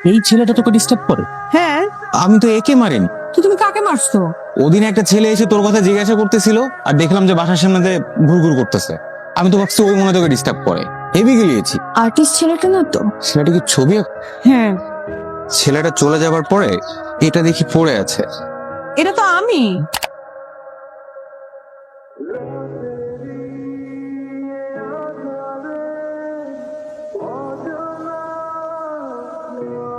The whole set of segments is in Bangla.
এই ছেলেটা তোকে ডিস্টার্ব করে? হ্যাঁ, আমি তো একে মারিনি। তো তুমি কাকে মারছো? ওদিন একটা ছেলে এসে তোর কথা জিজ্ঞাসা করতেছিল আর দেখলাম যে বাসার সামনে ঘুরঘুর করতেছে। আমি তো ভাবছি ওই মনে তোকে ডিস্টার্ব করে, হেভি গিলিয়েছি। আর্টিস্ট ছেলেটা না তো? ছেলেটা কি ছবি হ্যাঁ, ছেলেটা চলে যাবার পরে এটা দেখি পড়ে আছে। এটা তো আমি।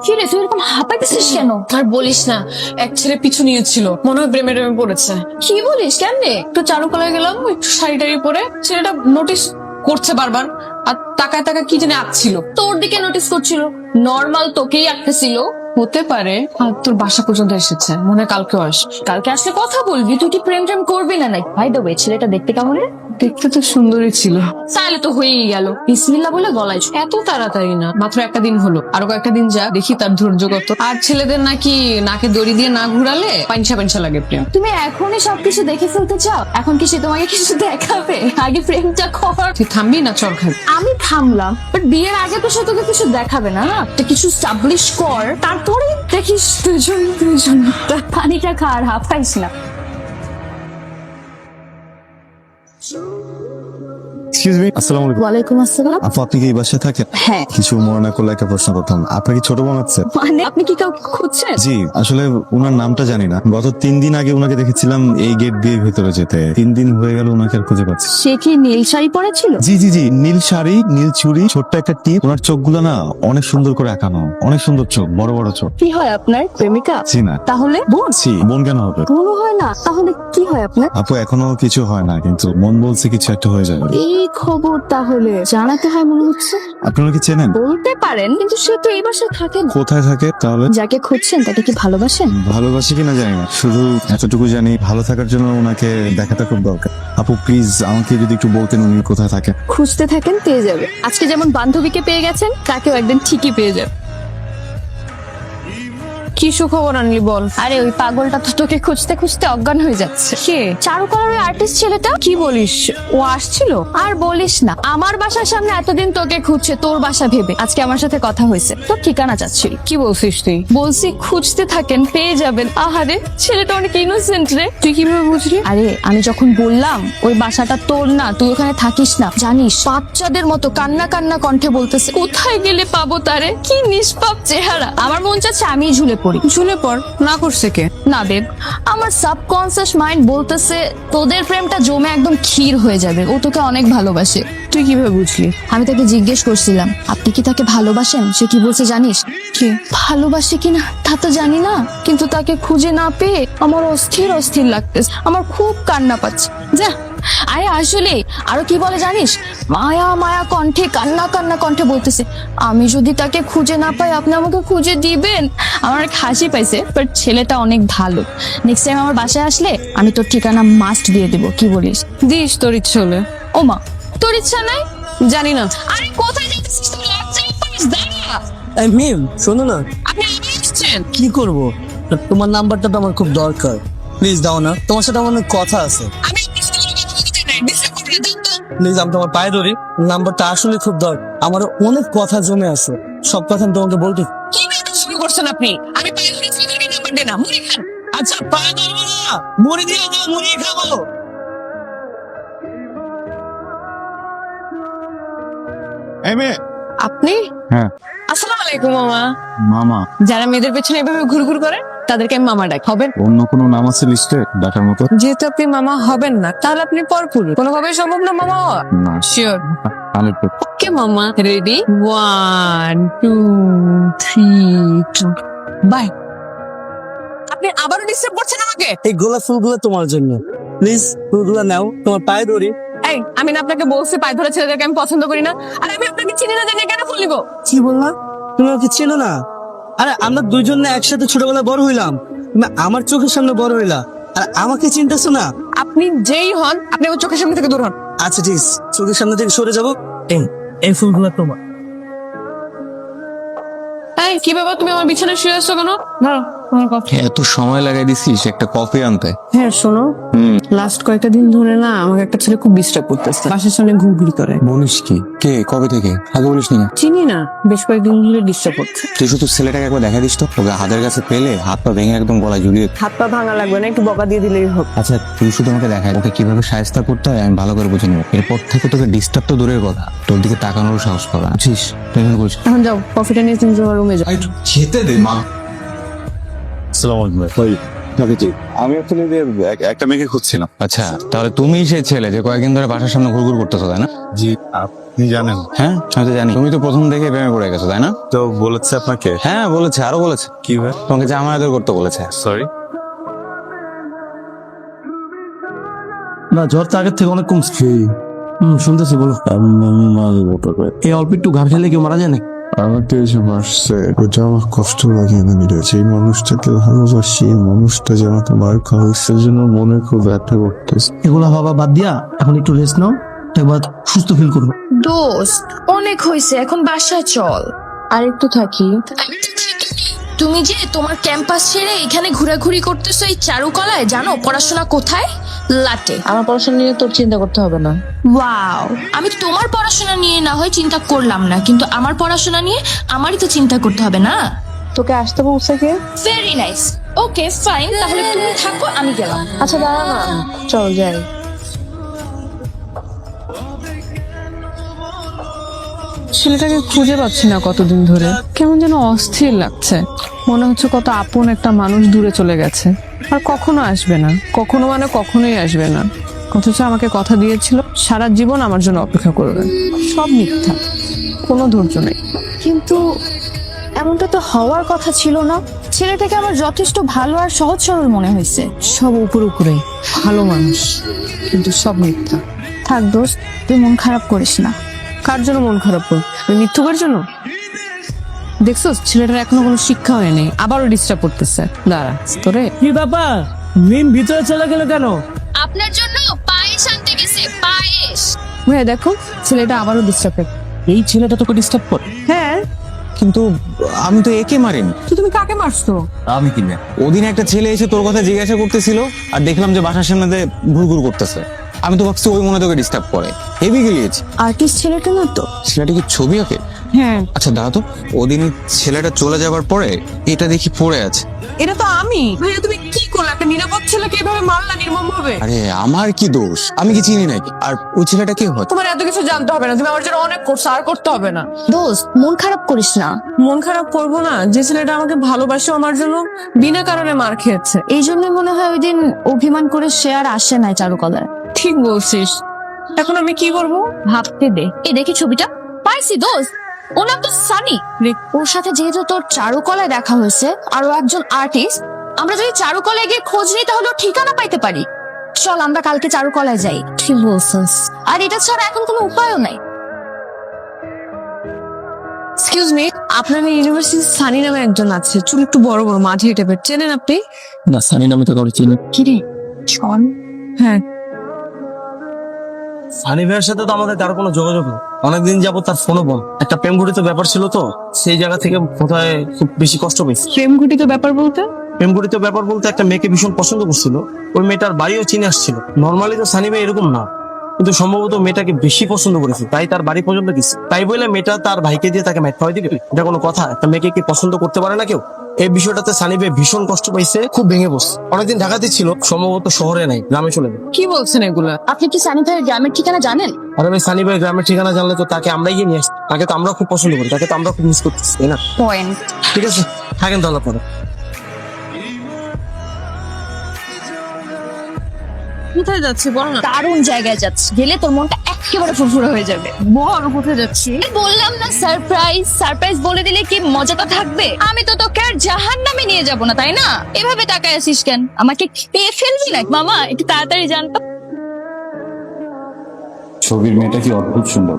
কি রে তুই এরকম হাঁপাইতেছিস কেন? আর বলিস না, এক ছেলে পিছু নিয়েছিল, মনে হয় প্রেমে টেমে পড়েছে। কি বলিস? কেমনে? একটু চারুকলায় গেলাম, একটু শাড়ি টাড়ি পরে ছেলেটা নোটিস করছে বারবার, আর তাকায় তাকায় কি জানি আঁকছিল। তোর দিকে নোটিস করছিল? নর্মাল তোকেই আঁকতেছিল। হতে পারে। আর তোর বাসা পর্যন্ত এসেছে, মনে হয় কালকেও আসবে। কালকে আসলে কথা বলবি, তুই কি প্রেম টেম করবি না নাই? ভাই দেবে ছেলেটা দেখতে কেমন রে? দেখতে তো সুন্দরই ছিল। তাহলে তো হয়েই গেল, বিসমিল্লাহ বলে গলায় ছুঁয়ে। এত তাড়াতাড়ি না, মাত্র একটা দিন হলো, আরো কয়েকটা দিন যা, দেখি তার ধৈর্য কত। আর ছেলেদের নাকি নাকে দড়ি দিয়ে না ঘুরালে পাইনসা পাইনসা লাগে প্রেম। তুমি এখনই সবকিছু দেখে ফেলতে চাও? এখন কি সে তোমাকে কিছু দেখাবে? আগে প্রেমটা কর। তুই থামবি না চর খাবি? আমি থামলাম, বাট বিয়ের আগে তো সে তোকে কিছু দেখাবে না। একটা কিছু স্টাবলিশ কর, তারপরে দেখিস দুজন পানিটা খা আর হাঁপাইস না। এক্সকিউজ মি, আসসালামু আলাইকুম। ওয়ালাইকুম আসসালাম। আপু, আপনি কি এই বাসায় থাকেন? হ্যাঁ। কিছু মনে না করলে একটা প্রশ্ন করতাম, আপনার কি ছোট বোন আছে? মানে আপনি কি কাউকে খুঁজছেন? জি, আসলে উনার নামটা জানি না। গত 3 দিন আগে উনাকে দেখেছিলাম এই গেট দিয়ে ভেতরে যেতে। 3 দিন হয়ে গেল উনাকে আর খুঁজে পাচ্ছি। সে কি নীল শাড়ি পরেছিল? জি জি জি, নীল শাড়ি, নীল চুড়ি, ছোট্ট একটা টিপ। ওনার চোখগুলো না অনেক সুন্দর করে আঁকানো, অনেক সুন্দর চোখ, বড় বড় চোখ। কি হয় আপনার? প্রেমিকা? জি না। তাহলে বোন? জি, বোন কেন হবে? কোনো হয় না, তাহলে কি হয় আপনার? আপু, এখনো কিছু হয় না, কিন্তু মন বলছে কিছু একটা হয়ে যাবে। এই খবর তাহলে জানাতে হয় মনে হচ্ছে। আপনি ওনাকে চেনেন? বলতে পারেন, কিন্তু সে তো এই বাসায় থাকে না। কোথায় থাকে তাহলে? যাকে খুঁজছেন তাকে কি ভালোবাসেন? ভালোবাসি কিনা জানি না, শুধু এতটুকু জানি ভালো থাকার জন্য ওনাকে দেখাটা খুব দরকার। আপু প্লিজ আমাকে যদি একটু বলতেন উনি কোথায় থাকে। খুঁজতে থাকেন, পেয়ে যাবে। আজকে যেমন বান্ধবীকে পেয়ে গেছেন, তাকেও একদিন ঠিকই পেয়ে যাবে। কি সুখবর আনলি বল? আরে ওই পাগলটা তো তোকে খুঁজতে খুঁজতে অজ্ঞান হয়ে যাচ্ছে। কে? চারুকলার ওই আর্টিস্ট ছেলেটা। কি বলিস? ও আসছিল? আর বলিস না, আমার বাসার সামনে এতদিন তোকে খুঁজছে তোর বাসা ভেবে। আজকে আমার সাথে কথা হয়েছে, তোর ঠিকানা চাচ্ছিল। কি বলছিস তুই? বলছি খুঁজতে থাকেন, পেয়ে যাবেন। আহারে ছেলেটা অনেক ইনোসেন্ট রে। তুই কিভাবে বুঝলি? আরে আমি যখন বললাম ওই বাসাটা তোর না, তুই ওখানে থাকিস না, জানিস বাচ্চাদের মতো কান্না কান্না কণ্ঠে বলতেছে, কোথায় গেলে পাবো তারে? কি নিষ্পাপ চেহারা। আমার মন চাচ্ছে আমি ঝুলে পড়ি। ঝুলে পড়। না করছে কে? না দেব, আমার সাবকনসিয়াস মাইন্ড বলতেছে তোদের প্রেমটা জমে একদম ক্ষীর হয়ে যাবে। ও তোকে অনেক ভালোবাসে। তুই কিভাবে বুঝলি? আমি তাকে জিজ্ঞেস করছিলাম আপনি কি তাকে ভালোবাসেন? সে কি বলছে জানিস? কি? ভালোবাসে কিনা তা তো জানি না, কিন্তু তাকে খুঁজে না পেয়ে আমার অস্থির অস্থির লাগতেছে, আমার খুব কান্না পাচ্ছে। যা, আরে আসলে আরো কি বলে জানিস? মায়া মায়া কণ্ঠে, কান্না কান্না কণ্ঠে বলতেছে, আমি যদি তাকে খুঁজে না পাই আপনি আমাকে খুঁজে দিবেন। আমার এক হাসি পাইছে, বাট ছেলেটা অনেক ভালো। নেক্সট টাইম আমার বাসায় আসলে আমি তোর ঠিকানা মাস্ট দিয়ে দেবো। কি বলিস? দিস তোর ইচ্ছে হলে। ও মা, তোর ইচ্ছা নাই? জানি না। আরে কোথায় যাচ্ছিস তুই? লজ্জাই পাস? দাঁড়া। এই মিম, শোনো না। আপনি আবার এসেছেন? কি করব? তোমার নাম্বারটা তো আমার খুব দরকার। প্লিজ দাও না, তোমার সাথে আমার অনেক কথা আছে। আমি আপনার সাথে কোনো কথা বলতে চাই না, ডিস্টার্ব করবেন না তো। প্লিজ, আমি তোমার পায়ে ধরি, নাম্বারটা আসলে খুব দরকার। আমার অনেক কথা জমে আছে, সব কথা আমি তোমাকে বলতে। কি নাটক শুরু করছেন আপনি? আমি পায়ে ধরে ছেলেদেরকে নাম্বার দেন না, মুড়ি খান। আচ্ছা, পায়ে ধরবো না, মুড়ি দিয়ে দাও, মুড়ি খাবো। এই মেয়ে। আপনি? হ্যাঁ। আসসালামু আলাইকুম মামা। মামা? যারা মেয়েদের পেছনে এভাবে ঘুরঘুর করে তাদেরকে আমি মামা ডাক। হবেন? অন্য কোনো নাম আছে লিস্টে ডাকার মতো? যেহেতু আপনি মামা হবেন না, তাহলে আপনি পরপুরুষ। কোনোভাবেই সম্ভব না মামা হওয়া। না। শিওর? 100%। ওকে মামা, রেডি? 1 2 3 বাই। আপনি আবারও ডিস্টার্ব করছেন আমাকে। এই গোলাপ ফুলগুলো তোমার জন্য, প্লিজ ফুলগুলো নাও, তোমার পায়ে ধরি। এই, আমি না আপনাকে বলছি পায়ে ধরা ছেলেদেরকে আমি পছন্দ করি না? আর আমি আপনাকে চিনি না জানি কেন ফুল নিব? কি বললা? তুমি আমাকে চেনো না? আরে আমরা দুইজন না একসাথে ছোটবেলায় বড় হইলাম, তুমি আমার চোখের সামনে বড় হইলা, আর আমাকে চিনতেছো না? আপনি যেই হন, আপনি আমার চোখের সামনে থেকে দূর হন। আচ্ছা ঠিক আছে, চোখের সামনে থেকে সরে যাবো। এই ফুলগুলো তোমার। এই কি ব্যাপার, তুমি আমার বিছানায় শুয়ে আসছো কেন? ধরো। তোমার কথা এত সময় লাগাই দিছিস একটা কফি আনতে। হ্যাঁ শোনো, লাস্ট কয়েকটা দিন ধরে না আমাকে একটা ছেলে খুব ডিস্টার্ব করতেছে, বাসার সামনে ঘুরঘুরি করে। বলিস কি? কে? কবে থেকে? আগে বলিস নি? চিনি না, বেশ কয়েকদিন ধরে ডিস্টার্ব করছে। তুই শুধু ছেলেটাকে একবার দেখা দিস তো, ওকে হাতের কাছে পেলে হাত পা ভেঙে একদম গলায় ঝুলিয়ে। হাত পা ভাঙা লাগবে না, একটু বকা দিয়ে দিলেই হোক। আচ্ছা তুই শুধু আমাকে দেখায় ওকে কিভাবে সাহায্য করতে হয় আমি ভালো করে বুঝে নেবো। এরপর থেকে তোকে ডিস্টার্ব তো দূরের কথা, তোর দিকে তাকানোর সাহস করা, বুঝছিস? টেনশন করিস না। এখন যাও, কফিটা নিয়ে তুমি তোমার রুমে যাও। খেতে দে মা। আমি আসলে একটা মেয়েকে খুঁজছিলাম। আচ্ছা তাহলে তুমি সেই ছেলে যে কয়েকদিন ধরে বাসার সামনে ঘুরঘুর করতেছো, তাই না? জি, আপনি জানেন? হ্যাঁ আমি তো জানি। তুমি তো প্রথম থেকে প্রেমে পড়ে গেছো, তাই না? তো বলেছে আপনাকে? হ্যাঁ বলেছে, আরো বলেছে। কি ভাই? তোমাকে জামা আদর করতে বলেছে। সরি। না, জ্বর তো আগের থেকে অনেক কমছে। শুনতেছি, বলো। এই অল্প একটু ঘা খেলে কেউ মারা যায় না? আমাকে এসে মারছে, ওটা আমার কষ্ট লাগে না মিলে। যে মানুষটাকে ভালোবাসি, এই মানুষটা যেন তোমার খাওয়া জন্য মনে খুব ব্যথা করতেছে। এগুলা বাবা বাদ দিয়া এখন একটু রেস্ট নাও, একবার সুস্থ ফিল করবো। দোস্ত অনেক হয়েছে, এখন বাসায় চল। আর একটু থাকি। তুমি যে তোমার ক্যাম্পাস ছেড়ে এখানে ঘোরাঘুরি করতেছো এই চারুকলায়, জানো পড়াশোনা কোথায়? লাটে। আমার পড়াশোনা নিয়ে তোর চিন্তা করতে হবে না। ওয়াও, আমি তোমার পড়াশোনা নিয়ে না হয় চিন্তা করলাম না, কিন্তু আমার পড়াশোনা নিয়ে আমারই তো চিন্তা করতে হবে না? তোকে আসতে বলছে কে? ভেরি নাইস, ওকে ফাইন, তাহলে তুমি থাকো, আমি গেলাম। আচ্ছা দাঁড়া না, চল যাই। ছেলেটাকে খুঁজে পাচ্ছি না কতদিন ধরে, কেমন যেন অস্থির লাগছে। মনে হচ্ছে কত আপন একটা মানুষ দূরে চলে গেছে, আর কখনো আসবে না। কখনো মানে কখনোই আসবে না। অথচ আমাকে কথা দিয়েছিল সারা জীবন আমার জন্য অপেক্ষা করবে। সব মিথ্যা, কোনো ধৈর্য নেই। কিন্তু এমনটা তো হওয়ার কথা ছিল না। ছেলেটাকে আমার যথেষ্ট ভালো আর সহজ সরল মনে হয়েছে। সব উপরে উপরে ভালো মানুষ, কিন্তু সব মিথ্যা। থাক দোস্ত, তুই মন খারাপ করিস না। কার জন্য মন খারাপ কর? ওই মিথ্যুকের জন্য? দেখছো ছেলেটার এখনো কোনো শিক্ষা হয়নি, আবারও ডিস্টার্ব করতেছে। দাঁড়া তোরে। কি ব্যাপার, মিম ভিতরে চলে গেল কেন? আপনার জন্য পায়েস আনতে গেছে, পায়েস। ভাই দেখো, ছেলেটা আবারও ডিস্টার্ব করে। এই ছেলেটা তোকে ডিস্টার্ব করে? হ্যাঁ, কিন্তু আমি তো একে মারিনি। তো তুমি কাকে মারছো? আমি কিনে ওদিন একটা ছেলে এসে তোর কথা জিজ্ঞাসা করতেছিল আর দেখলাম যে বাসার সামনে ঘুরঘুর করতেছে। আমি তো ভাবছি ওই মনে তোকে ডিস্টার্ব করে, হেভি গিয়েছি। আর্টিস্ট ছেলেটা না তো? ছেলেটা কি ছবি আঁকে? হ্যাঁ, আচ্ছা দাঁড়া তো, ওদিন ছেলেটা চলে যাবার পরে এটা দেখি পড়ে আছে। এটা তো আমি। ভাইয়া তুমি কি করলে? একটা নিরাপদ ছেলেকে এভাবে মারলা নির্মম ভাবে? আরে আমার কি দোষ? আমি কি চিনি নাকি? আর ওই ছেলেটা কে হয়? তোমার এত কিছু জানতে হবে না, তুমি আমার জন্য অনেক করছো, আর করতে হবে না। দোস্ত মন খারাপ করিস না। মন খারাপ করবো না? যে ছেলেটা আমাকে ভালোবাসে আমার জন্য বিনা কারণে মার খেয়েছে। এই জন্য মনে হয় ওই দিন অভিমান করে সে আর আসে নাই চারুকলায়। ঠিক বলছিস। এখন আমি কি করবো? ভাবতে দে। এই দেখি ছবিটা পাইছি দোস্ত, ওর নাম তো সানি। ওর সাথে যেহেতু তোর চারুকলায় দেখা হয়েছে, আরো একজন আর্টিস্ট, আমরা যদি চারুকলায় গিয়ে খোঁজ নিই তাহলে ওর ঠিকানা পাইতে পারি। চল আমরা কালকে চারুকলায় যাই। ঠিক বলছিস, আর এটা ছাড়া এখন কোনো উপায়ও নাই। এক্সকিউজ মি, আপনার ইউনিভার্সিটি সানি নামে একজন আছে, চুল একটু বড় বড় মাঝি টাইপের, চেনেন আপনি? না, সানি নামে তো কাউকে চিনি। কিরে চল। হ্যাঁ, সানি ভাইয়ের সাথে তো আমাদের কারো কোনো যোগাযোগ নেই। অনেকদিন যাবত তার ফোনও বন্ধ। একটা প্রেম ঘটিত ব্যাপার ছিল তো, সেই জায়গা থেকে কোথায় খুব বেশি কষ্ট পেয়েছি। প্রেম ঘটিত ব্যাপার বলতে? প্রেম ঘটিত ব্যাপার বলতে একটা মেয়েকে ভীষণ পছন্দ করছিল, ওই মেয়েটার বাড়িও চিনে আসছিল। নর্মালি তো সানি ভাই এরকম না, কিন্তু সম্ভবত মেয়েটাকে বেশি পছন্দ করেছে, তাই তার বাড়ি পর্যন্ত গেছে। তাই বলে মেয়েটা তার ভাইকে দিয়ে তাকে ম্যাট খাওয়াই দিবে? এটা কোনো কথা? একটা মেয়েকে কি পছন্দ করতে পারে না কেউ? এই বিষয়টাতে সানি ভাই ভীষণ কষ্ট পাইছে, খুব ভেঙে বসছে। অনেকদিন ঢাকাতে ছিল, সম্ভবত শহরে নাই, গ্রামে চলে গেল। কি বলছেন এগুলা? আপনি কি সানি ভাইয়ের গ্রামের ঠিকানা জানেন? আরে ভাই, সানি ভাই গ্রামের ঠিকানা জানলে তো তাকে আমরাই গিয়ে নিয়ে আসি। তাকে তো আমরা খুব পছন্দ করি, তাকে তো আমরা খুব মিস করতেছি, তাই না? পয়েন্ট। ঠিক আছে, থাকেন তাহলে পরে। কোথায় যাচ্ছি বল না? দারুণ জায়গায় যাচ্ছি, গেলে তোর মনটা একেবারে ফুরফুরে হয়ে যাবে। বল কোথায় যাচ্ছি? বললাম না সারপ্রাইজ। সারপ্রাইজ বলে দিলে কি মজাটা থাকবে? আমি তো তোকে আর জাহান্নামে নিয়ে যাব না, তাই না? এভাবে তাকায় আছিস কেন? আমাকে কি পেয়ে ফেলবি না? মামা একটু তাড়াতাড়ি জানতো। ছবির মেয়েটা কি অদ্ভুত সুন্দর।